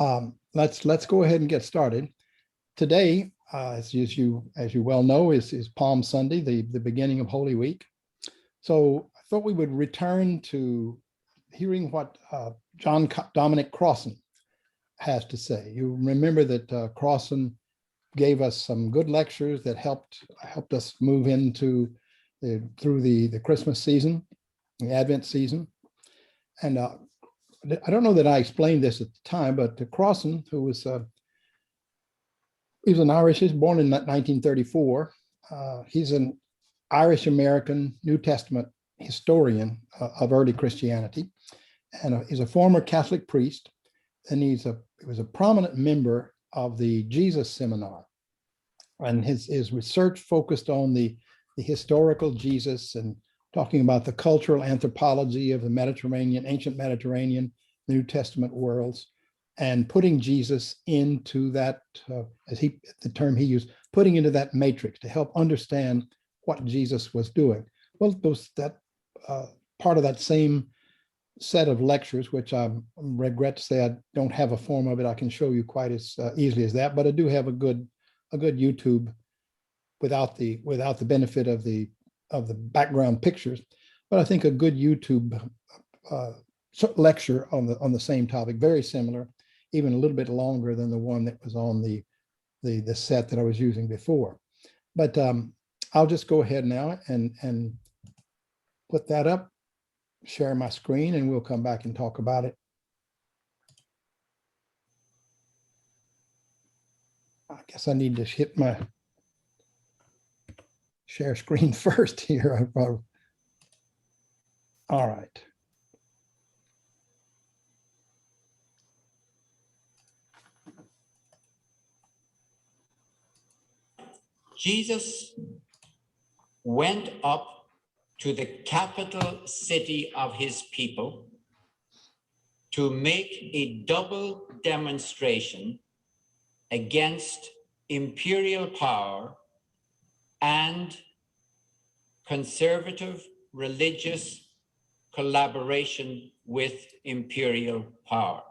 Let's go ahead and get started. Today, as you well know, is Palm Sunday, the beginning of Holy Week. So I thought we would return to hearing what John Dominic Crossan has to say. You remember that Crossan gave us some good lectures that helped us move into through the Christmas season, the Advent season. And I don't know that I explained this at the time, but Crossan, who was he was an Irish, he was born in 1934. He's an Irish-American New Testament historian of early Christianity. And he's a former Catholic priest. And he was a prominent member of the Jesus Seminar. And his research focused on the historical Jesus and talking about the cultural anthropology of the Mediterranean, ancient Mediterranean, New Testament worlds, and putting Jesus into that, the term he used, putting into that matrix to help understand what Jesus was doing. Well, that part of that same set of lectures, which I regret to say I don't have a form of it I can show you quite as easily as that, but I do have a good YouTube without the benefit of the background pictures, but I think a good YouTube lecture on the same topic, very similar, even a little bit longer than the one that was on the set that I was using before. But I'll just go ahead now and put that up, share my screen, and we'll come back and talk about it. I guess I need to hit my share screen first here. All right. Jesus went up to the capital city of his people to make a double demonstration against imperial power and conservative religious collaboration with imperial power.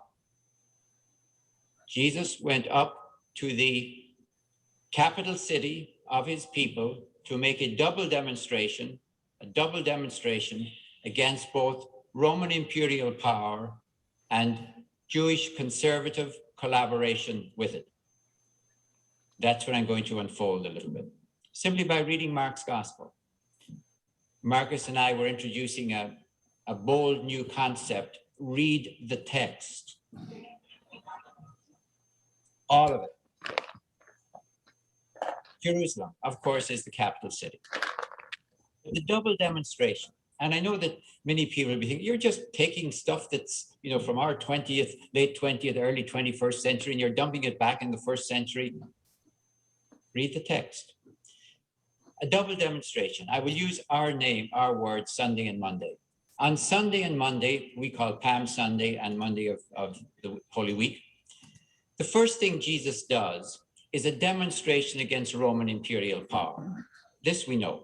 Jesus went up to the capital city of his people to make a double demonstration against both Roman imperial power and Jewish conservative collaboration with it. That's what I'm going to unfold a little bit, simply by reading Mark's gospel. Marcus and I were introducing a bold new concept: read the text. All of it. Jerusalem, of course, is the capital city. The double demonstration. And I know that many people will be thinking, you're just taking stuff that's, from our late 20th, early 21st century, and you're dumping it back in the first century. Read the text. A double demonstration. I will use our name, our word, Sunday and Monday. On Sunday and Monday, we call Palm Sunday and Monday of the Holy Week. The first thing Jesus does is a demonstration against Roman imperial power. This we know.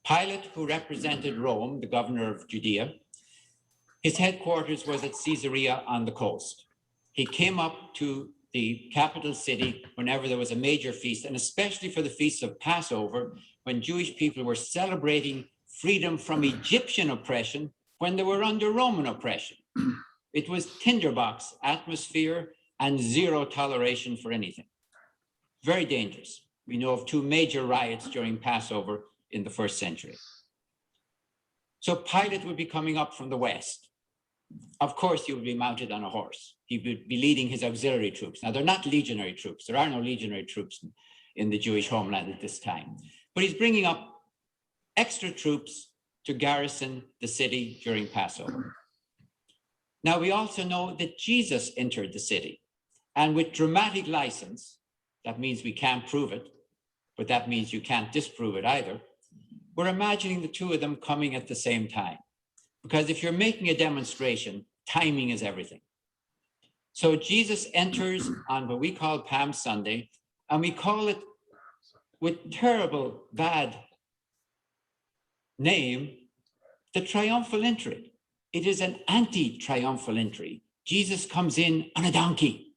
Pilate, who represented Rome, the governor of Judea, his headquarters was at Caesarea on the coast. He came up to the capital city whenever there was a major feast, and especially for the feast of Passover, when Jewish people were celebrating freedom from Egyptian oppression when they were under Roman oppression. It was tinderbox atmosphere and zero toleration for anything. Very dangerous. We know of two major riots during Passover in the first century. So Pilate would be coming up from the west. Of course, he would be mounted on a horse. He would be leading his auxiliary troops. Now, they're not legionary troops. There are no legionary troops in the Jewish homeland at this time. But he's bringing up extra troops to garrison the city during Passover. Now, we also know that Jesus entered the city. And with dramatic license, that means we can't prove it, but that means you can't disprove it either. We're imagining the two of them coming at the same time. Because if you're making a demonstration, timing is everything. So Jesus enters on what we call Palm Sunday, and we call it, with terrible, bad name, the triumphal entry. It is an anti-triumphal entry. Jesus comes in on a donkey.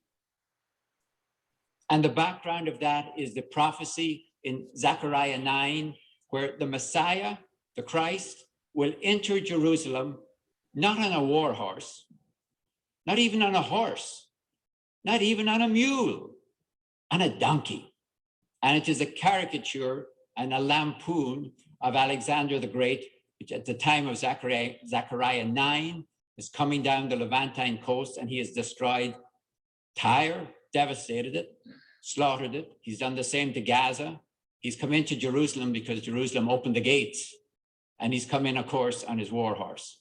And the background of that is the prophecy in Zechariah 9, where the Messiah, the Christ, will enter Jerusalem, not on a war horse, not even on a horse, not even on a mule, on a donkey. And it is a caricature and a lampoon of Alexander the Great, which at the time of Zechariah 9 is coming down the Levantine coast, and he has destroyed Tyre, devastated it, slaughtered it. He's done the same to Gaza. He's come into Jerusalem because Jerusalem opened the gates, and he's come in, of course, on his war horse.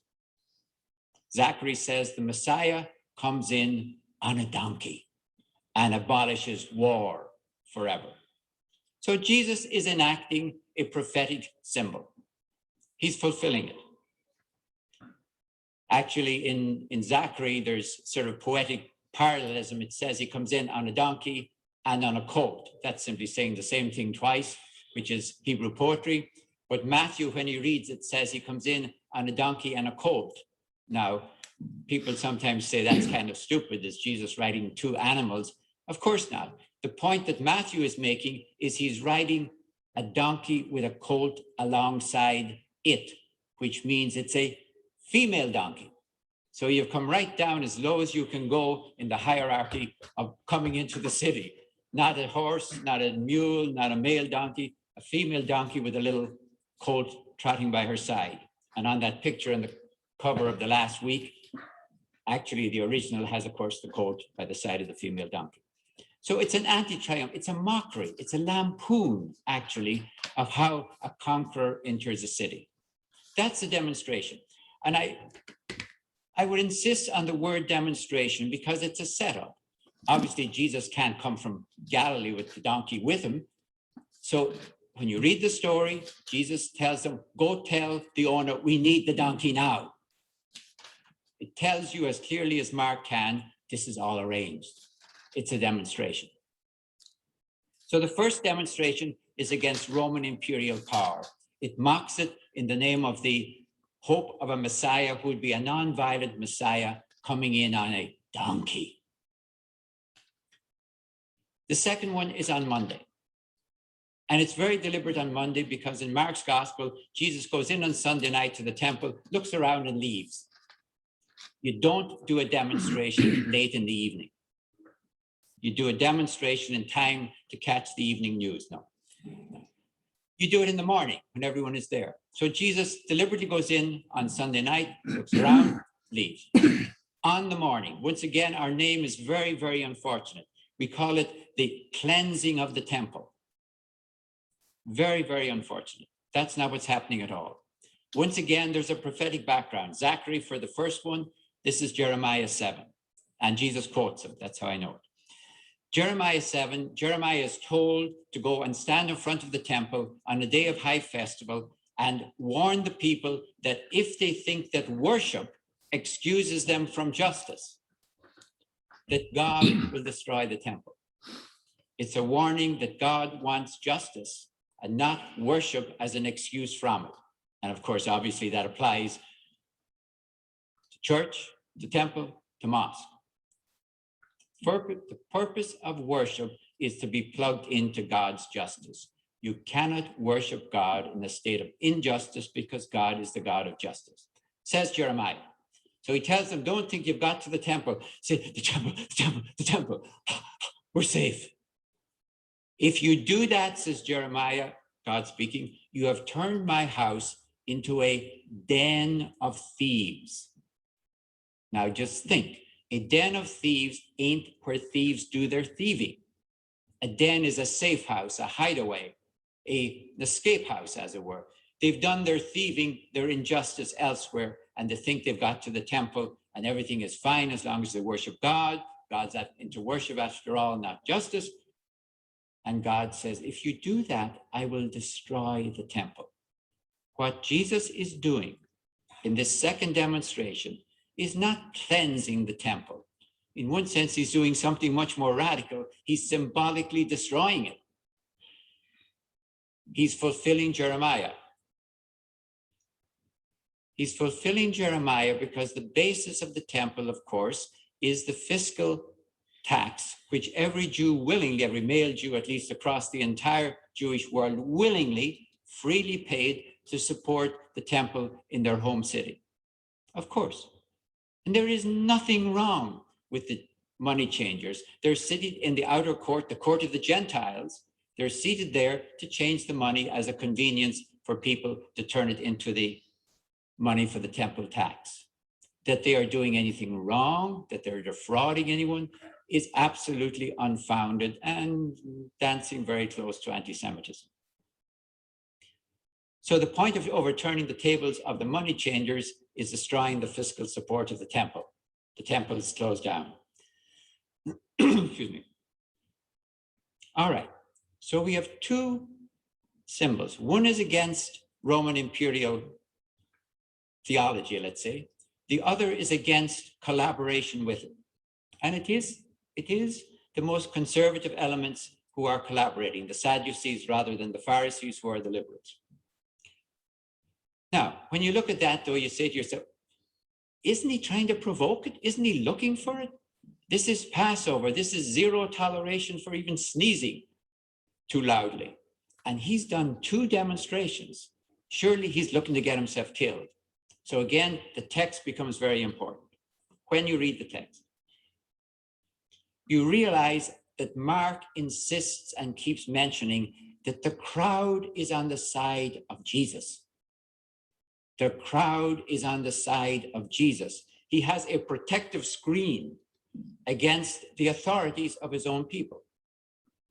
Zachary says the Messiah comes in on a donkey and abolishes war forever. So Jesus is enacting a prophetic symbol. He's fulfilling it. Actually, in Zachary, there's sort of poetic parallelism. It says he comes in on a donkey and on a colt. That's simply saying the same thing twice, which is Hebrew poetry. But Matthew, when he reads it, says he comes in on a donkey and a colt. Now, people sometimes say that's kind of stupid. Is Jesus riding two animals? Of course not. The point that Matthew is making is he's riding a donkey with a colt alongside it, which means it's a female donkey. So you've come right down as low as you can go in the hierarchy of coming into the city. Not a horse, not a mule, not a male donkey, a female donkey with a little colt trotting by her side. And on that picture on the cover of the last week, actually the original has, of course, the colt by the side of the female donkey. So it's an anti-triumph, it's a mockery, it's a lampoon, actually, of how a conqueror enters a city. That's a demonstration. And I would insist on the word demonstration because it's a setup. Obviously, Jesus can't come from Galilee with the donkey with him. So when you read the story, Jesus tells them, go tell the owner, we need the donkey now. It tells you as clearly as Mark can, this is all arranged. It's a demonstration. So the first demonstration is against Roman imperial power. It mocks it in the name of the hope of a Messiah who would be a non-violent Messiah coming in on a donkey. The second one is on Monday. And it's very deliberate on Monday because in Mark's gospel, Jesus goes in on Sunday night to the temple, looks around and leaves. You don't do a demonstration late in the evening. You do a demonstration in time to catch the evening news. No. You do it in the morning when everyone is there. So Jesus deliberately goes in on Sunday night, looks around, leaves. On the morning, once again, our name is very, very unfortunate. We call it the cleansing of the temple. Very, very unfortunate. That's not what's happening at all. Once again, there's a prophetic background. Zachary for the first one, this is Jeremiah 7. And Jesus quotes him. That's how I know it. Jeremiah 7, Jeremiah is told to go and stand in front of the temple on a day of high festival and warn the people that if they think that worship excuses them from justice, that God will destroy the temple. It's a warning that God wants justice and not worship as an excuse from it. And of course, obviously that applies to church, to temple, to mosque. The purpose of worship is to be plugged into God's justice. You cannot worship God in a state of injustice because God is the God of justice, says Jeremiah. So he tells them, don't think you've got to the temple. Say, the temple, the temple, the temple. We're safe. If you do that, says Jeremiah, God speaking, you have turned my house into a den of thieves. Now just think. A den of thieves ain't where thieves do their thieving. A den is a safe house, a hideaway, an escape house, as it were. They've done their thieving, their injustice elsewhere, and they think they've got to the temple and everything is fine as long as they worship God. God's into worship after all, not justice. And God says, if you do that, I will destroy the temple. What Jesus is doing in this second demonstration is not cleansing the temple. In one sense, he's doing something much more radical. He's symbolically destroying it. He's fulfilling Jeremiah. He's fulfilling Jeremiah because the basis of the temple, of course, is the fiscal tax, which every Jew willingly, every male Jew, at least across the entire Jewish world, willingly, freely paid to support the temple in their home city. Of course. And there is nothing wrong with the money changers. They're seated in the outer court, the court of the Gentiles. They're seated there to change the money as a convenience for people to turn it into the money for the temple tax. That they are doing anything wrong, that they're defrauding anyone, is absolutely unfounded and dancing very close to anti-Semitism. So the point of overturning the tables of the money changers is destroying the fiscal support of the temple. The temple is closed down. Excuse me. All right. So we have two symbols. One is against Roman imperial theology, let's say. The other is against collaboration with it. And it is the most conservative elements who are collaborating, the Sadducees rather than the Pharisees, who are the liberals. Now, when you look at that, though, you say to yourself, isn't he trying to provoke it? Isn't he looking for it? This is Passover. This is zero toleration for even sneezing too loudly. And he's done two demonstrations. Surely he's looking to get himself killed. So again, the text becomes very important. When you read the text, you realize that Mark insists and keeps mentioning that the crowd is on the side of Jesus. The crowd is on the side of Jesus. He has a protective screen against the authorities of his own people.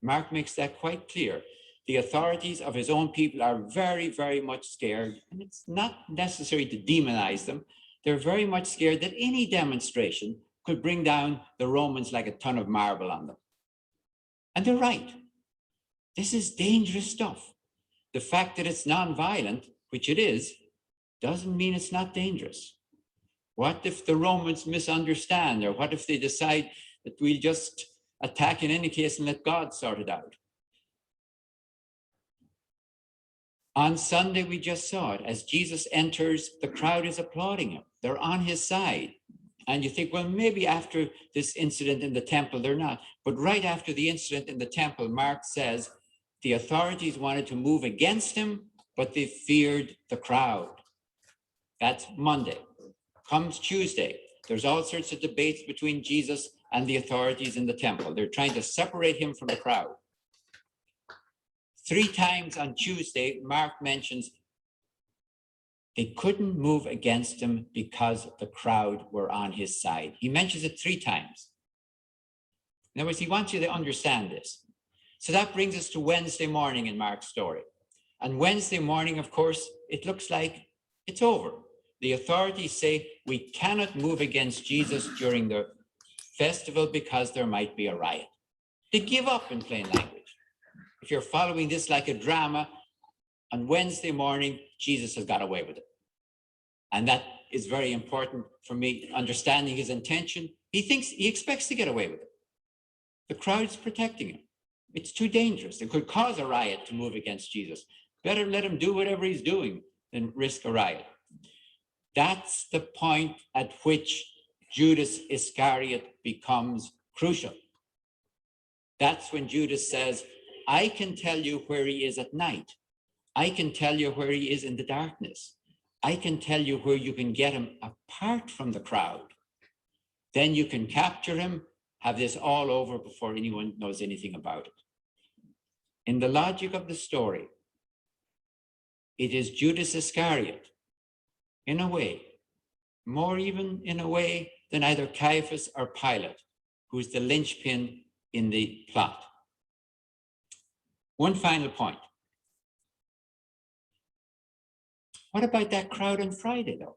Mark makes that quite clear. The authorities of his own people are very, very much scared, and it's not necessary to demonize them. They're very much scared that any demonstration could bring down the Romans like a ton of marble on them. And they're right. This is dangerous stuff. The fact that it's nonviolent, which it is, doesn't mean it's not dangerous. What if the Romans misunderstand? Or what if they decide that we'll just attack in any case and let God sort it out? On Sunday, we just saw it. As Jesus enters, the crowd is applauding him. They're on his side. And you think, well, maybe after this incident in the temple, they're not. But right after the incident in the temple, Mark says the authorities wanted to move against him, but they feared the crowd. That's Monday. Comes Tuesday, there's all sorts of debates between Jesus and the authorities in the temple. They're trying to separate him from the crowd. 3 times on Tuesday, Mark mentions they couldn't move against him because the crowd were on his side. He mentions it 3 times. In other words, he wants you to understand this. So that brings us to Wednesday morning in Mark's story. And Wednesday morning, of course, it looks like it's over. The authorities say we cannot move against Jesus during the festival because there might be a riot. They give up in plain language. If you're following this like a drama, on Wednesday morning, Jesus has got away with it. And that is very important for me, understanding his intention. He expects to get away with it. The crowd's protecting him. It's too dangerous. It could cause a riot to move against Jesus. Better let him do whatever he's doing than risk a riot. That's the point at which Judas Iscariot becomes crucial. That's when Judas says, I can tell you where he is at night. I can tell you where he is in the darkness. I can tell you where you can get him apart from the crowd. Then you can capture him, have this all over before anyone knows anything about it. In the logic of the story, it is Judas Iscariot, in a way, more even in a way than either Caiaphas or Pilate, who is the linchpin in the plot. One final point. What about that crowd on Friday, though?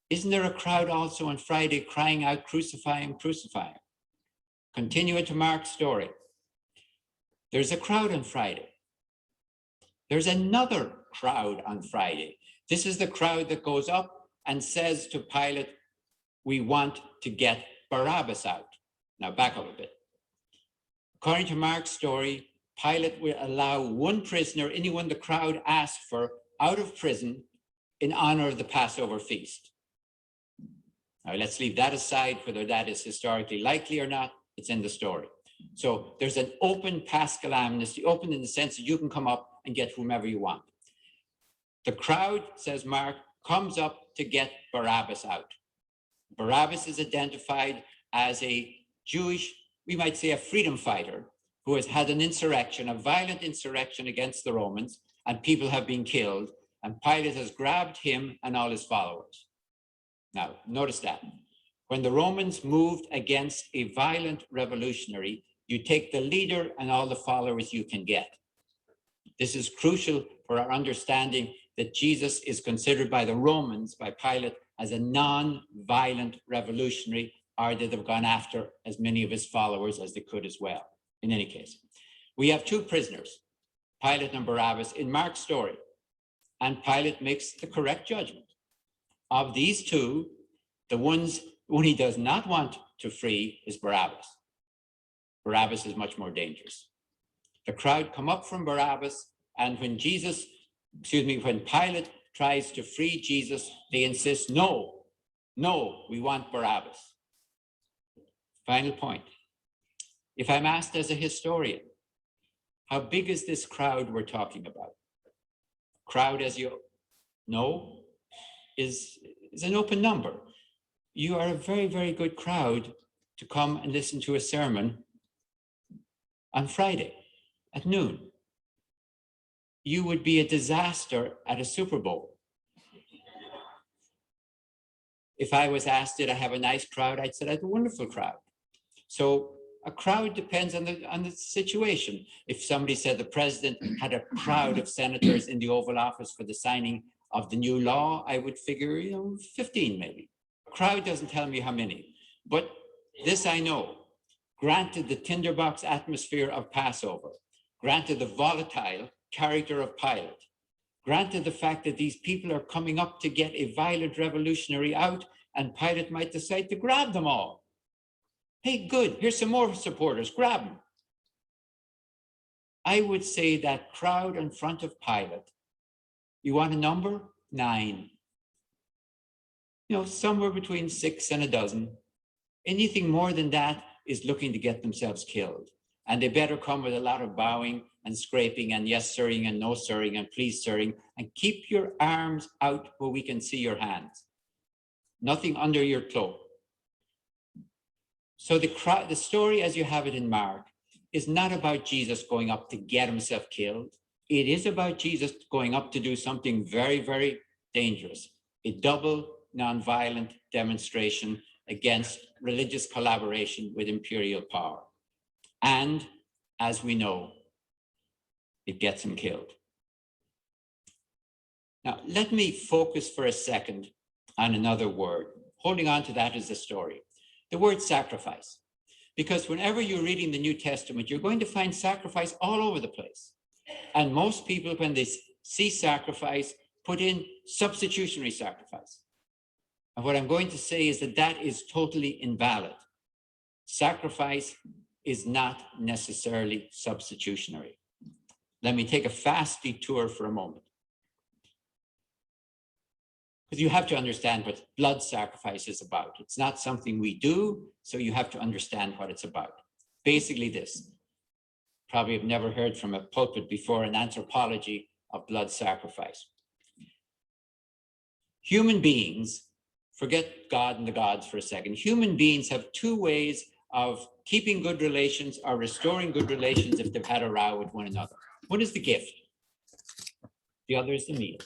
Isn't there a crowd also on Friday crying out, crucify him, crucify him? Continue to Mark's story. There's a crowd on Friday. There's another crowd on Friday. This is the crowd that goes up and says to Pilate, we want to get Barabbas out. Now back up a bit. According to Mark's story, Pilate will allow one prisoner, anyone the crowd asked for, out of prison in honor of the Passover feast. Now let's leave that aside, whether that is historically likely or not. It's in the story. So there's an open paschal amnesty, open in the sense that you can come up and get whomever you want. The crowd, says Mark, comes up to get Barabbas out. Barabbas is identified as a Jewish, we might say a freedom fighter, who has had an insurrection, a violent insurrection against the Romans, and people have been killed, and Pilate has grabbed him and all his followers. Now, notice that. When the Romans moved against a violent revolutionary, you take the leader and all the followers you can get. This is crucial for our understanding that Jesus is considered by the Romans, by Pilate, as a non-violent revolutionary, or they'd have gone after as many of his followers as they could as well. In any case, we have two prisoners, Pilate and Barabbas, in Mark's story, and Pilate makes the correct judgment. Of these two, the one he does not want to free is Barabbas. Barabbas is much more dangerous. The crowd come up from Barabbas, and when Pilate tries to free Jesus, they insist, no, we want Barabbas. Final point. If I'm asked as a historian, how big is this crowd we're talking about? Crowd, as you know, is an open number. You are a very, very good crowd to come and listen to a sermon on Friday at noon. You would be a disaster at a Super Bowl. If I was asked, did I have a nice crowd? I'd say I had a wonderful crowd. So a crowd depends on the situation. If somebody said the president had a crowd of senators in the Oval Office for the signing of the new law, I would figure, 15 maybe. A crowd doesn't tell me how many, but this I know. Granted the tinderbox atmosphere of Passover, granted the volatile character of Pilate, granted the fact that these people are coming up to get a violent revolutionary out, and Pilate might decide to grab them all. Hey, good, here's some more supporters, grab them. I would say that crowd in front of Pilate, you want a number? 9. Somewhere between 6 and a dozen. Anything more than that is looking to get themselves killed. And they better come with a lot of bowing and scraping and yes, sirring and no, sirring and please, sirring, and keep your arms out where we can see your hands. Nothing under your cloak. So the story as you have it in Mark is not about Jesus going up to get himself killed. It is about Jesus going up to do something very, very dangerous, a double nonviolent demonstration against religious collaboration with imperial power. And as we know, it gets him killed. Now, let me focus for a second on another word. Holding on to that is the story. The word sacrifice. Because whenever you're reading the New Testament, you're going to find sacrifice all over the place. And most people, when they see sacrifice, put in substitutionary sacrifice. And what I'm going to say is that that is totally invalid. Sacrifice is not necessarily substitutionary. Let me take a fast detour for a moment. Because you have to understand what blood sacrifice is about. It's not something we do, so you have to understand what it's about. Basically this, probably have never heard from a pulpit before, an anthropology of blood sacrifice. Human beings, forget God and the gods for a second, human beings have 2 ways of keeping good relations or restoring good relations if they've had a row with one another. One is the gift. The other is the meal.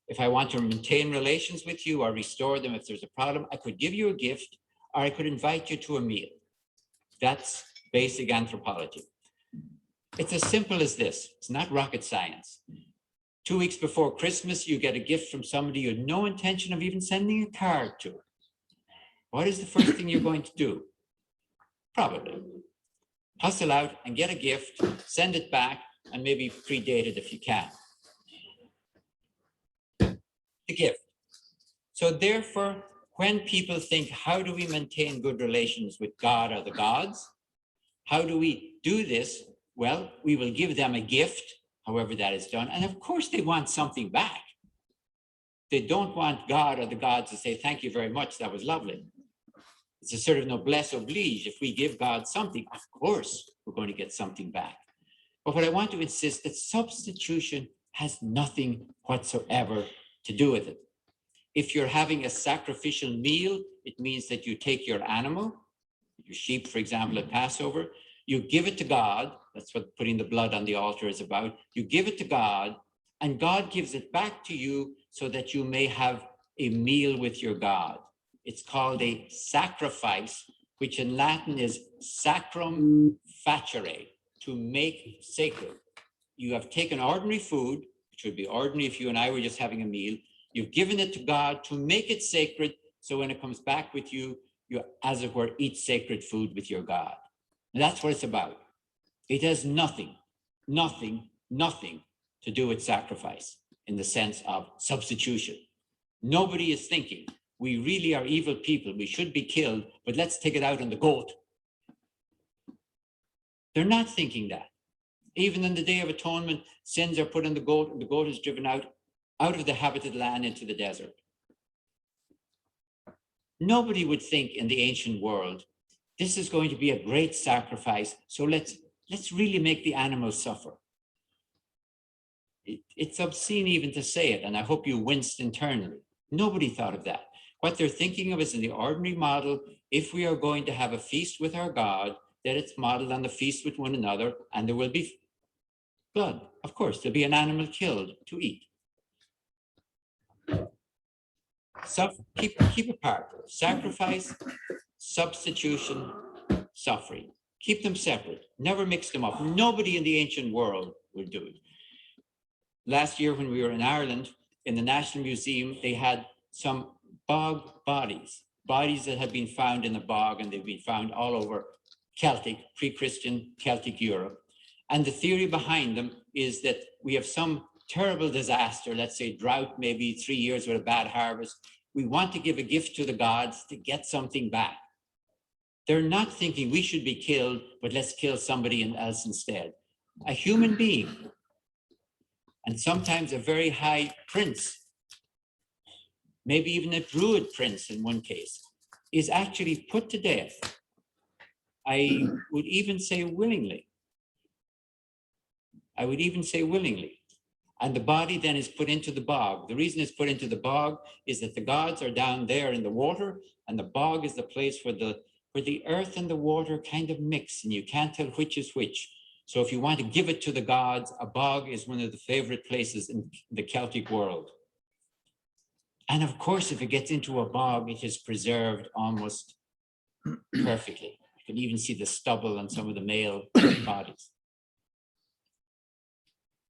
If I want to maintain relations with you or restore them if there's a problem, I could give you a gift or I could invite you to a meal. That's basic anthropology. It's as simple as this. It's not rocket science. 2 weeks before Christmas, you get a gift from somebody you had no intention of even sending a card to. What is the first thing you're going to do? Probably hustle out and get a gift, send it back, and maybe predate it if you can. The gift. So therefore, when people think, how do we maintain good relations with God or the gods? How do we do this? Well, we will give them a gift, however that is done. And of course, they want something back. They don't want God or the gods to say, thank you very much, that was lovely. It's a sort of noblesse oblige. If we give God something, of course, we're going to get something back. But what I want to insist that substitution has nothing whatsoever to do with it. If you're having a sacrificial meal, it means that you take your animal, your sheep, for example, at Passover, you give it to God. That's what putting the blood on the altar is about. You give it to God, and God gives it back to you so that you may have a meal with your God. It's called a sacrifice, which in Latin is sacrum facere, to make sacred. You have taken ordinary food, which would be ordinary if you and I were just having a meal. You've given it to God to make it sacred, so when it comes back with you, you, as it were, eat sacred food with your God. And that's what it's about. It has nothing to do with sacrifice in the sense of substitution. Nobody is thinking, we really are evil people, we should be killed, but let's take it out on the goat. They're not thinking that. Even in the Day of Atonement, sins are put on the goat, and the goat is driven out of the habited land into the desert. Nobody would think in the ancient world, this is going to be a great sacrifice, so let's really make the animals suffer. It's obscene even to say it, and I hope you winced internally. Nobody thought of that. What they're thinking of is in the ordinary model, if we are going to have a feast with our God, that it's modeled on the feast with one another, and there will be blood. Of course, there'll be an animal killed to eat. So keep apart. Sacrifice, substitution, suffering. Keep them separate. Never mix them up. Nobody in the ancient world will do it. Last year when we were in Ireland, in the National Museum, they had some bog bodies that had been found in the bog, and they've been found all over Celtic, pre-Christian Celtic Europe. And the theory behind them is that we have some terrible disaster, let's say drought, maybe 3 years with a bad harvest. We want to give a gift to the gods to get something back. They're not thinking we should be killed, but let's kill somebody else instead. A human being, and sometimes a very high prince, maybe even a druid prince in one case, is actually put to death. I would even say willingly. And the body then is put into the bog. The reason it's put into the bog is that the gods are down there in the water, and the bog is the place where the earth and the water kind of mix, and you can't tell which is which. So if you want to give it to the gods, a bog is one of the favorite places in the Celtic world. And of course, if it gets into a bog, it is preserved almost perfectly. You can even see the stubble on some of the male bodies.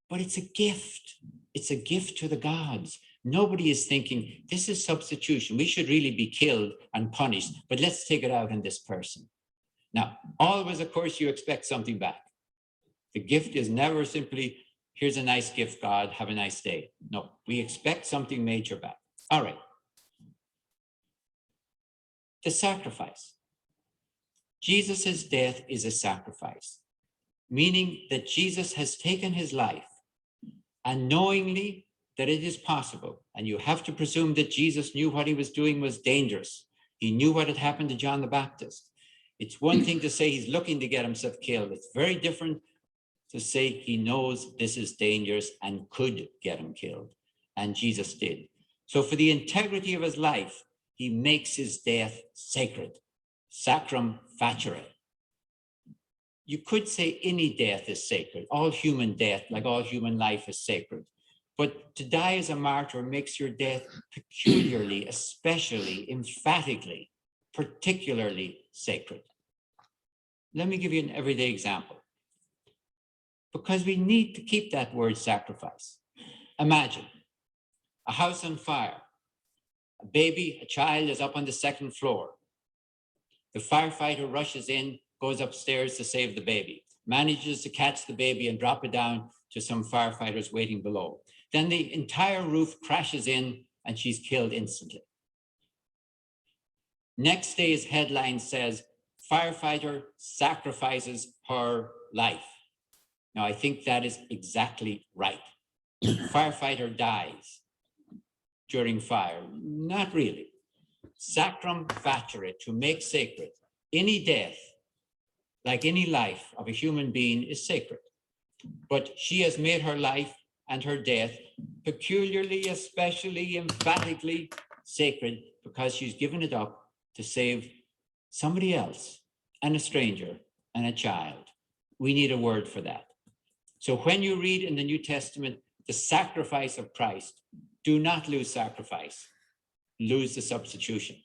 But it's a gift. It's a gift to the gods. Nobody is thinking, this is substitution. We should really be killed and punished, but let's take it out on this person. Now, always, of course, you expect something back. The gift is never simply, here's a nice gift, God, have a nice day. No, we expect something major back. All right. The sacrifice. Jesus' death is a sacrifice, meaning that Jesus has taken his life, and knowingly that it is possible, and you have to presume that Jesus knew what he was doing was dangerous. He knew what had happened to John the Baptist. It's one thing to say he's looking to get himself killed. It's very different to say he knows this is dangerous and could get him killed. And Jesus did. So for the integrity of his life, he makes his death sacred. Sacrum facere. You could say any death is sacred. All human death, like all human life, is sacred. But to die as a martyr makes your death peculiarly, especially, emphatically, particularly sacred. Let me give you an everyday example. Because we need to keep that word sacrifice. Imagine a house on fire. A baby, a child is up on the second floor. The firefighter rushes in, goes upstairs to save the baby, manages to catch the baby and drop it down to some firefighters waiting below. Then the entire roof crashes in and she's killed instantly. Next day's headline says, firefighter sacrifices her life. Now, I think that is exactly right. Firefighter dies during fire. Not really. sacrum facere, to make sacred. Any death, like any life of a human being, is sacred. But she has made her life and her death peculiarly, especially, emphatically sacred, because she's given it up to save somebody else, and a stranger, and a child. We need a word for that. So when you read in the New Testament the sacrifice of Christ, do not lose sacrifice, lose the substitution,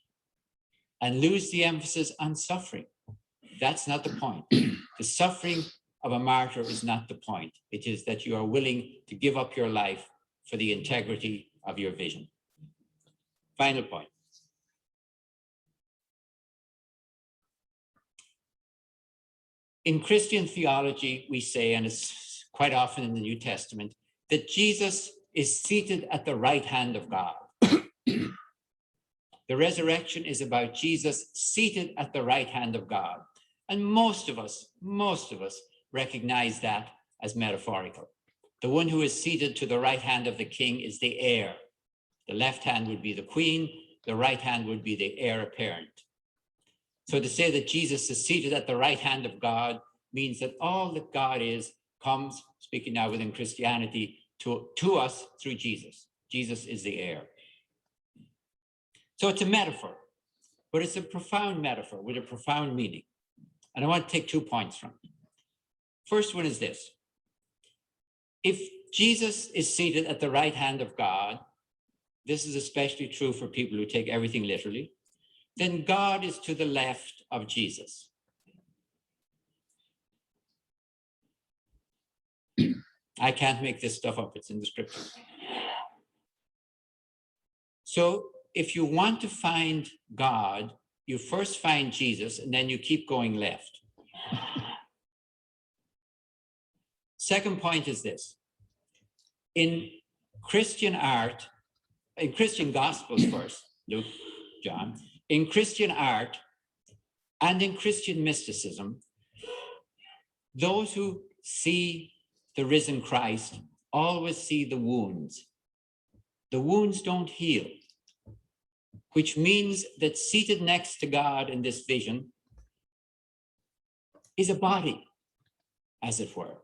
and lose the emphasis on suffering. That's not the point. The suffering of a martyr is not the point. It is that you are willing to give up your life for the integrity of your vision. Final point. In Christian theology, we say, and it's quite often in the New Testament, that Jesus is seated at the right hand of God. The resurrection is about Jesus seated at the right hand of God. And most of us recognize that as metaphorical. The one who is seated to the right hand of the king is the heir. The left hand would be the queen, the right hand would be the heir apparent. So to say that Jesus is seated at the right hand of God means that all that God is comes, speaking now within Christianity, to us through Jesus. Jesus is the heir. So it's a metaphor, but it's a profound metaphor with a profound meaning. And I want to take 2 points from it. First one is this. If Jesus is seated at the right hand of God, this is especially true for people who take everything literally, then God is to the left of Jesus. I can't make this stuff up, it's in the scripture. So if you want to find God, you first find Jesus and then you keep going left. Second point is this. In Christian art, in Christian Gospels first, Luke, John, in Christian art and in Christian mysticism, those who see the risen Christ always see the wounds. The wounds don't heal, which means that seated next to God in this vision is a body, as it were,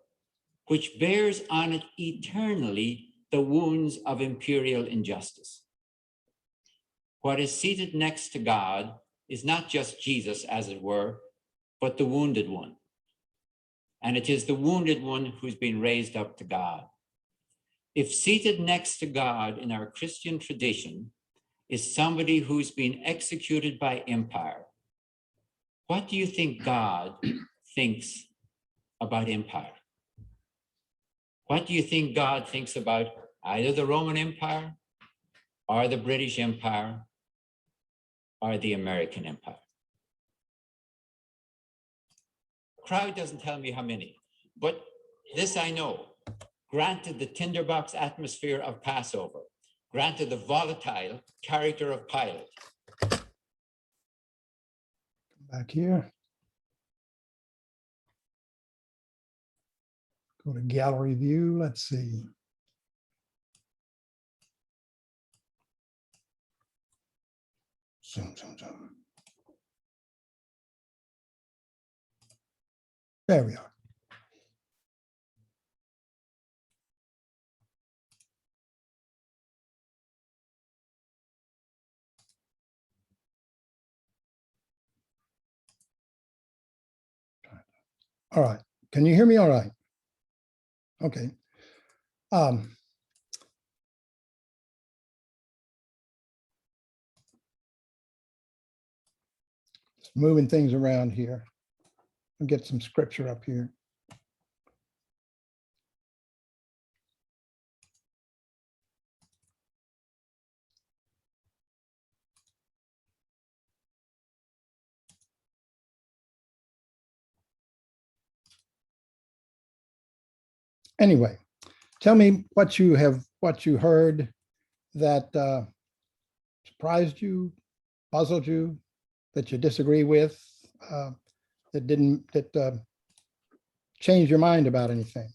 which bears on it eternally the wounds of imperial injustice. What is seated next to God is not just Jesus, as it were, but the wounded one. And it is the wounded one who's been raised up to God. If seated next to God in our Christian tradition is somebody who's been executed by empire, what do you think God thinks about empire? What do you think God thinks about either the Roman Empire or the British Empire or the American Empire? The crowd doesn't tell me how many, but this I know. Granted the tinderbox atmosphere of Passover, granted the volatile character of Pilate. Back here. Go to gallery view. Let's see. Zoom. There we are. All right. Can you hear me all right? Okay. Just moving things around here. I'll get some scripture up here. Anyway, tell me what you heard that surprised you, puzzled you, that you disagree with, that changed your mind about anything.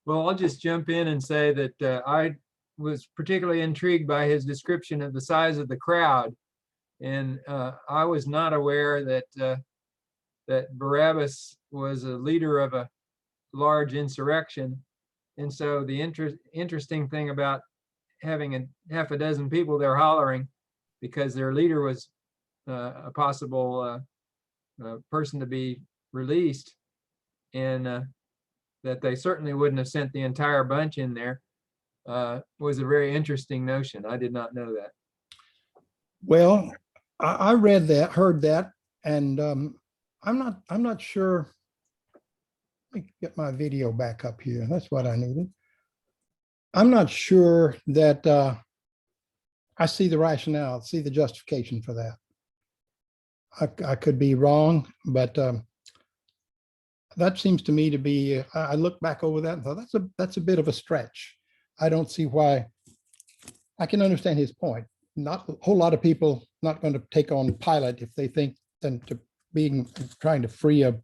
Well, I'll just jump in and say that I was particularly intrigued by his description of the size of the crowd. And I was not aware that Barabbas was a leader of a large insurrection. And so the interesting thing about having half a dozen people there hollering because their leader was a possible person to be released, and that they certainly wouldn't have sent the entire bunch in there, was a very interesting notion. I did not know that. Well, I read that, heard that, and I'm not sure. Let me get my video back up here. That's what I needed. I'm not sure that I see the rationale, see the justification for that. I could be wrong, but that seems to me to be, I look back over that and thought that's a bit of a stretch. I don't see why. I can understand his point. Not a whole lot of people not going to take on Pilate if they think them to being trying to free an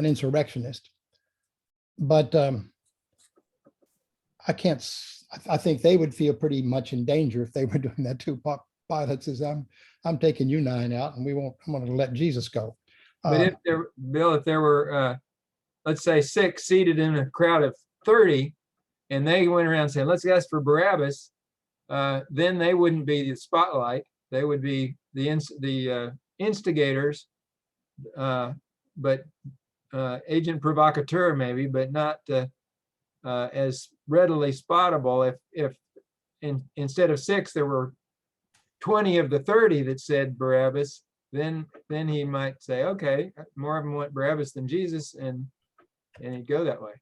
insurrectionist. But I think they would feel pretty much in danger if they were doing that too. Pilate says, I'm taking you 9 out and I'm going to let Jesus go. But if there, Bill, if there were, let's say 6 seated in a crowd of 30, and they went around saying, let's ask for Barabbas, then they wouldn't be the spotlight. They would be the instigators, but agent provocateur maybe, but not as readily spottable. If instead of 6, there were 20 of the 30 that said Barabbas, then he might say, okay, more of them want Barabbas than Jesus, and he'd go that way.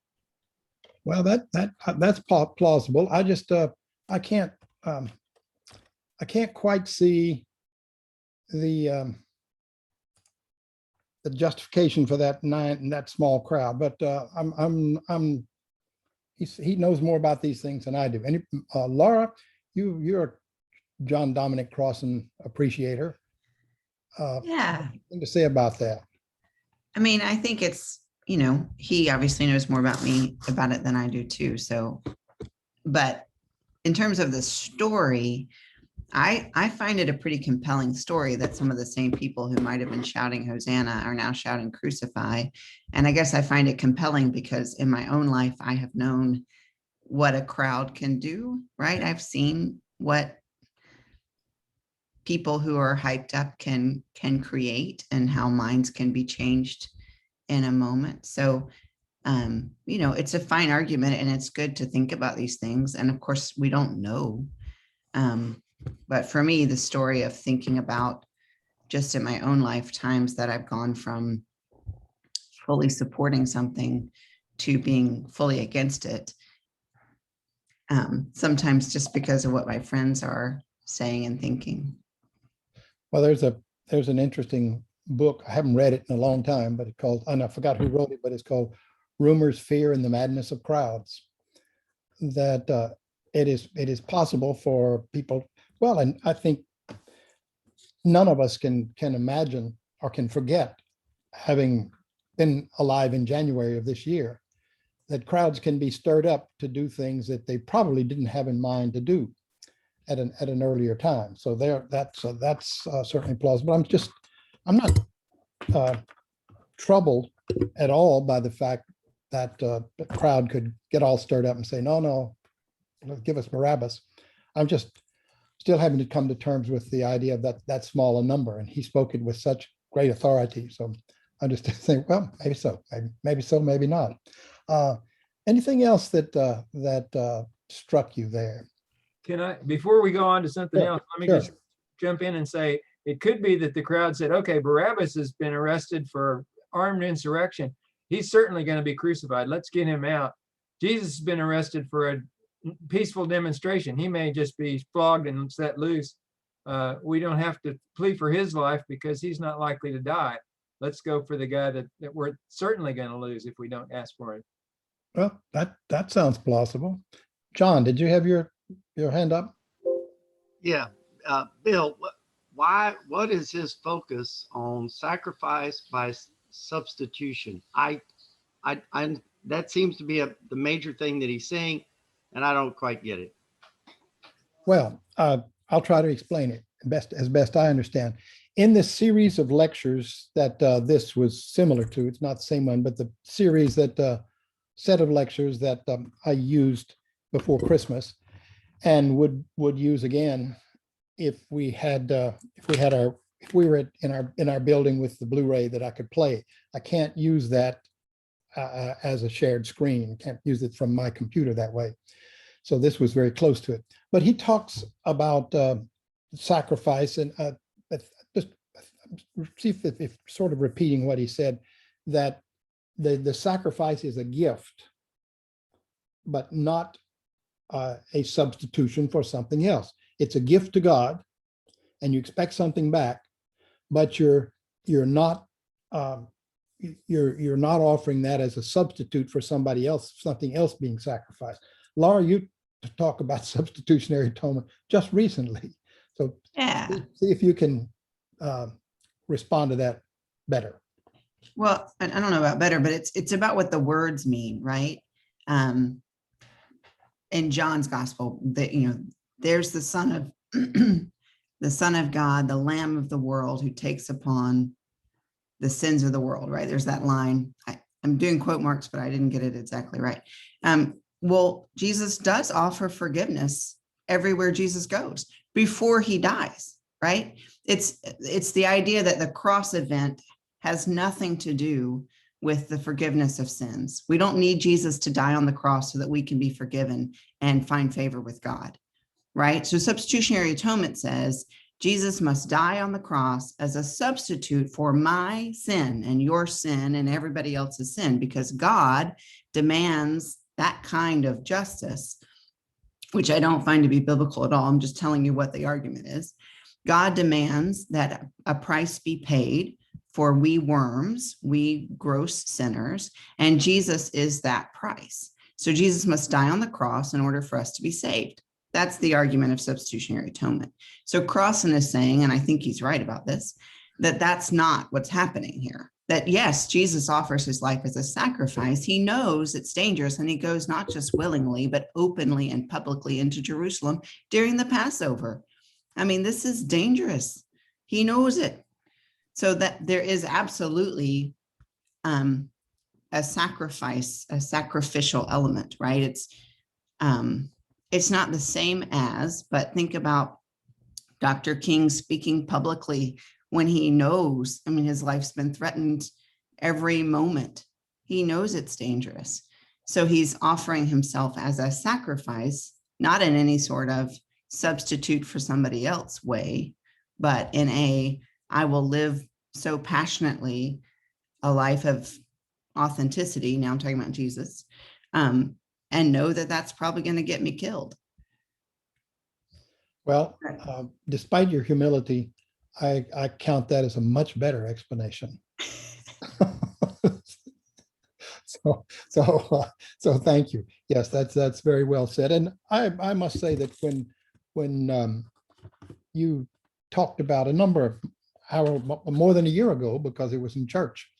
Well, that's plausible. I just I can't quite see the justification for that small crowd. But he knows more about these things than I do. And Laura, you're a John Dominic Crossan appreciator. Yeah. Thing to say about that? I mean, I think it's, he obviously knows more about it than I do too. So, but in terms of the story, I find it a pretty compelling story that some of the same people who might have been shouting Hosanna are now shouting crucify. And I guess I find it compelling because in my own life, I have known what a crowd can do, right? I've seen what people who are hyped up can create and how minds can be changed in a moment. So, it's a fine argument and it's good to think about these things. And of course we don't know. But for me, the story of thinking about just in my own lifetimes that I've gone from fully supporting something to being fully against it. Sometimes just because of what my friends are saying and thinking. Well, there's an interesting book. I haven't read it in a long time, but it's called, and I forgot who wrote it, but it's called Rumors, Fear, and the Madness of Crowds. That it is possible for people. Well, and I think none of us can imagine or can forget, having been alive in January of this year, that crowds can be stirred up to do things that they probably didn't have in mind to do at an earlier time. So that's certainly plausible. I'm not troubled at all by the fact that the crowd could get all stirred up and say, no, give us Barabbas. I'm just still having to come to terms with the idea of that small a number, and he spoke it with such great authority. So I just think, well, maybe so, maybe not. Anything else that struck you there? Can I, before we go on to something else, let me just jump in and say, it could be that the crowd said, okay, Barabbas has been arrested for armed insurrection. He's certainly going to be crucified. Let's get him out. Jesus has been arrested for a peaceful demonstration. He may just be flogged and set loose. We don't have to plead for his life because he's not likely to die. Let's go for the guy that we're certainly going to lose if we don't ask for him. Well, that sounds plausible. John, did you have your hand up? Yeah, Bill, what is his focus on sacrifice by substitution? I that seems to be the major thing that he's saying, and I don't quite get it. Well, I'll try to explain it as best I understand. In this series of lectures that this was similar to, it's not the same one, but the series that set of lectures that I used before Christmas and would use again if we were in our building with the Blu-ray that I could play. I can't use that as a shared screen. Can't use it from my computer that way. So this was very close to it. But he talks about sacrifice, and just see if sort of repeating what he said, that the sacrifice is a gift, but not a substitution for something else. It's a gift to God, and you expect something back, but you're not offering that as a substitute for somebody else, something else being sacrificed. Laura, you talk about substitutionary atonement just recently, so Yeah. see if you can respond to that better. Well, I don't know about better, but it's about what the words mean, right? In John's gospel, that, there's the Son of the Son of God, the Lamb of the world, who takes upon the sins of the world, right? There's that line. I'm doing quote marks, but I didn't get it exactly right. Well, Jesus does offer forgiveness everywhere Jesus goes before he dies, right? It's the idea that the cross event has nothing to do with the forgiveness of sins. We don't need Jesus to die on the cross so that we can be forgiven and find favor with God, right? So substitutionary atonement says Jesus must die on the cross as a substitute for my sin and your sin and everybody else's sin, because God demands that kind of justice, which I don't find to be biblical at all. I'm just telling you what the argument is. God demands that a price be paid for we worms, we gross sinners, and Jesus is that price. So Jesus must die on the cross in order for us to be saved. That's the argument of substitutionary atonement. So Crossan is saying, and I think he's right about this, that that's not what's happening here. That yes, Jesus offers his life as a sacrifice. He knows it's dangerous, and he goes not just willingly, but openly and publicly into Jerusalem during the Passover. I mean, this is dangerous. He knows it. So that there is absolutely a sacrifice, a sacrificial element, right? It's not the same as, but think about Dr. King speaking publicly when he knows, I mean, his life's been threatened every moment. He knows it's dangerous. So he's offering himself as a sacrifice, not in any sort of substitute for somebody else way, but in I will live so passionately a life of authenticity. Now I'm talking about Jesus, and know that that's probably going to get me killed. Well, despite your humility, I count that as a much better explanation. So thank you. Yes, that's very well said. And I must say that when you talked about a number of hours, more than a year ago, because it was in church,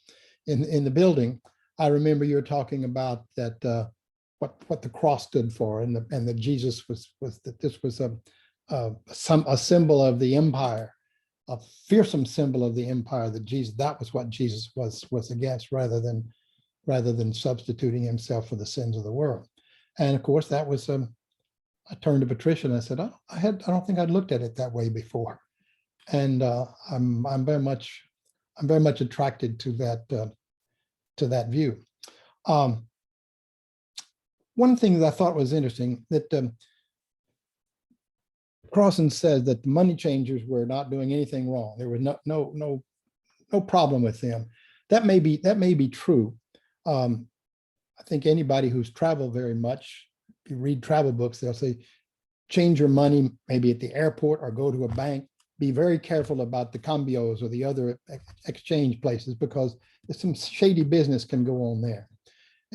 in the building, I remember you were talking about that what the cross stood for, and that Jesus was that this was a symbol of the empire, a fearsome symbol of the empire, that was what Jesus was against, rather than substituting himself for the sins of the world. And of course, that was I turned to Patricia and I said, I don't think I'd looked at it that way before. And I'm very much attracted to that view. One thing that I thought was interesting, that Crossan said that the money changers were not doing anything wrong. There was no problem with them. That may be true. I think anybody who's traveled very much, if you read travel books, they'll say, change your money maybe at the airport or go to a bank. Be very careful about the cambios or the other exchange places, because there's some shady business can go on there.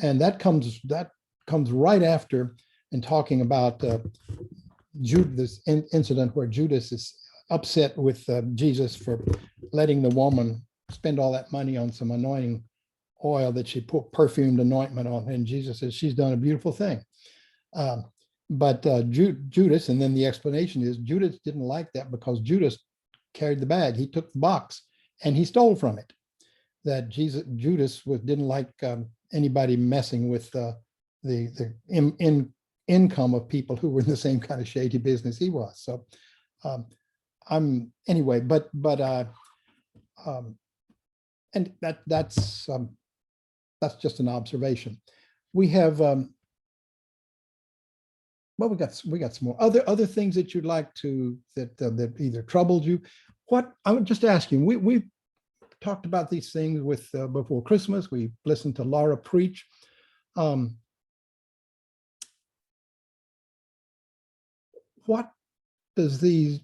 And that comes right after, in talking about this incident where Judas is upset with Jesus for letting the woman spend all that money on some anointing oil that she put perfumed anointment on. And Jesus says, she's done a beautiful thing. But Judas, and then the explanation is Judas didn't like that because Judas carried the bag. He took the box and he stole from it. That Judas didn't like anybody messing with the income of people who were in the same kind of shady business he was. So anyway, and that's just an observation. We have well, we got some more other things that you'd like to that either troubled you. What I would just ask you, we talked about these things with before Christmas. We listened to Laura preach. What does these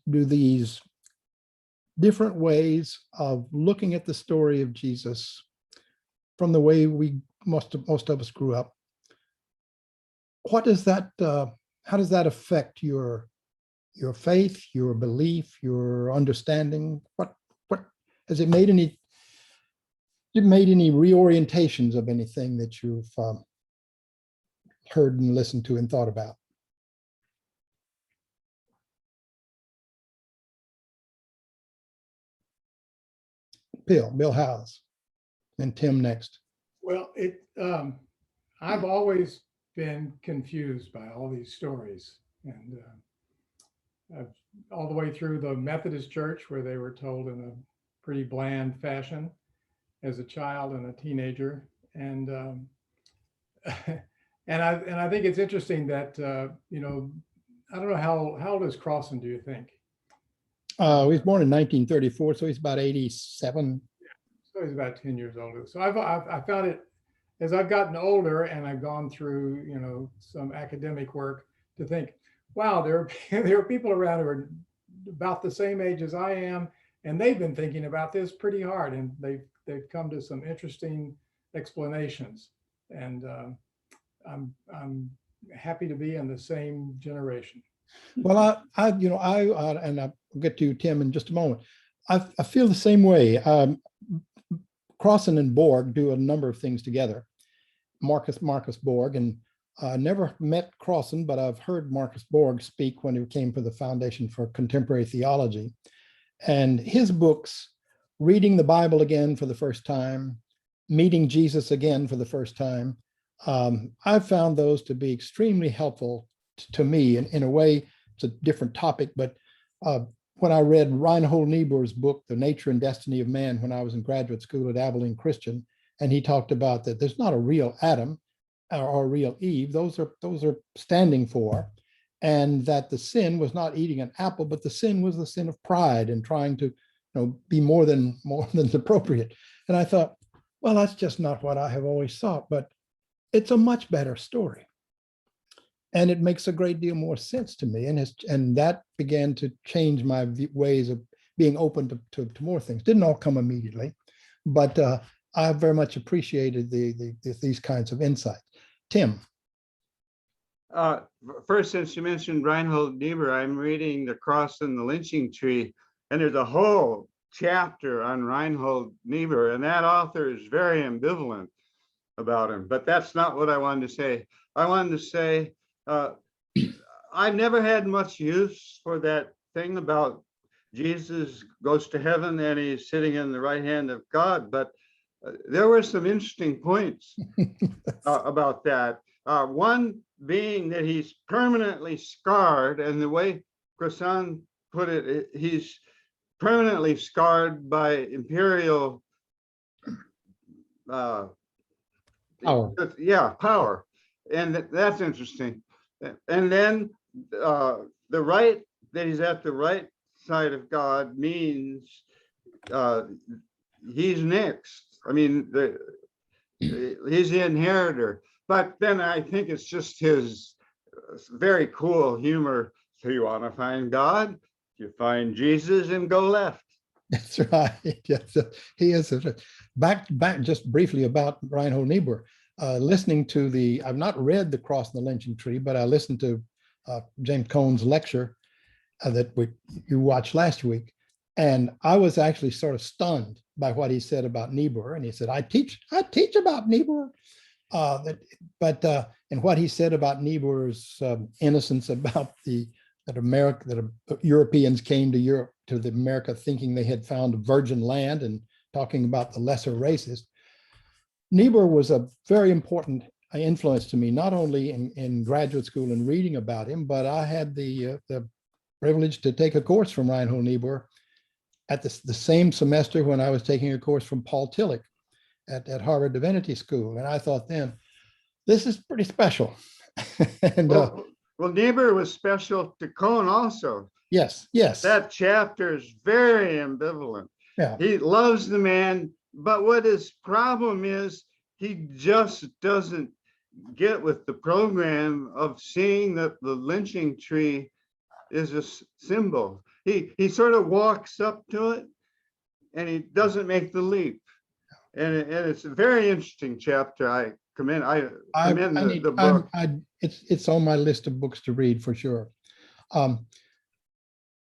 different ways of looking at the story of Jesus from the way most of us grew up? What does that? How does that affect your faith, your belief, your understanding? What has it made any? It made any reorientations of anything that you've heard and listened to and thought about? Bill Howes, and Tim next. Well, I've always been confused by all these stories, and all the way through the Methodist Church, where they were told in a pretty bland fashion as a child and a teenager, and and I think it's interesting that you know, I don't know how old is Crossan, do you think? He was born in 1934, so he's about 87. So he's about 10 years older. So I found it, as I've gotten older and I've gone through, you know, some academic work, to think, wow, there are people around who are about the same age as I am, and they've been thinking about this pretty hard, and they've come to some interesting explanations. And I'm happy to be in the same generation. Well, and I'll get to you, Tim, in just a moment. I feel the same way. Crossan and Borg do a number of things together. Marcus Borg, and I never met Crossan, but I've heard Marcus Borg speak when he came for the Foundation for Contemporary Theology. And his books, Reading the Bible Again for the First Time, Meeting Jesus Again for the First Time, I've found those to be extremely helpful to me. In a way, it's a different topic, but when I read Reinhold Niebuhr's book, The Nature and Destiny of Man, when I was in graduate school at Abilene Christian, and he talked about that there's not a real Adam or a real Eve, those are standing for, and that the sin was not eating an apple, but the sin was the sin of pride and trying to, be more than appropriate. And I thought, well, that's just not what I have always thought, but it's a much better story. And it makes a great deal more sense to me. And that began to change my ways of being open to more things. Didn't all come immediately, but I very much appreciated these kinds of insights. Tim. First, since you mentioned Reinhold Niebuhr, I'm reading The Cross and the Lynching Tree, and there's a whole chapter on Reinhold Niebuhr, and that author is very ambivalent about him. But that's not what I wanted to say. I wanted to say, I've never had much use for that thing about Jesus goes to heaven and he's sitting in the right hand of God, but there were some interesting points about that. One being that he's permanently scarred, and the way Crossan put it, he's permanently scarred by imperial Power. Power. And that's interesting. And then the right, that he's at the right side of God, means he's next. I mean, he's the inheritor. But then I think it's just his very cool humor. So you want to find God, you find Jesus and go left. That's right. Yes, he is. Back just briefly about Reinhold Niebuhr. Listening to I've not read The Cross and the Lynching Tree, but I listened to James Cone's lecture that you watched last week. And I was actually sort of stunned by what he said about Niebuhr. And he said, I teach about Niebuhr. And what he said about Niebuhr's innocence about that Europeans came to Europe, to the America, thinking they had found virgin land and talking about the lesser races. Niebuhr was a very important influence to me, not only in graduate school and reading about him, but I had the privilege to take a course from Reinhold Niebuhr at the same semester when I was taking a course from Paul Tillich at Harvard Divinity School. And I thought then, this is pretty special. And Well, Niebuhr was special to Cohn also. yes. That chapter is very ambivalent. Yeah. He loves the man, but what his problem is, he just doesn't get with the program of seeing that the lynching tree is a symbol. He sort of walks up to it and he doesn't make the leap. And it's a very interesting chapter. I commend the book. It's on my list of books to read for sure.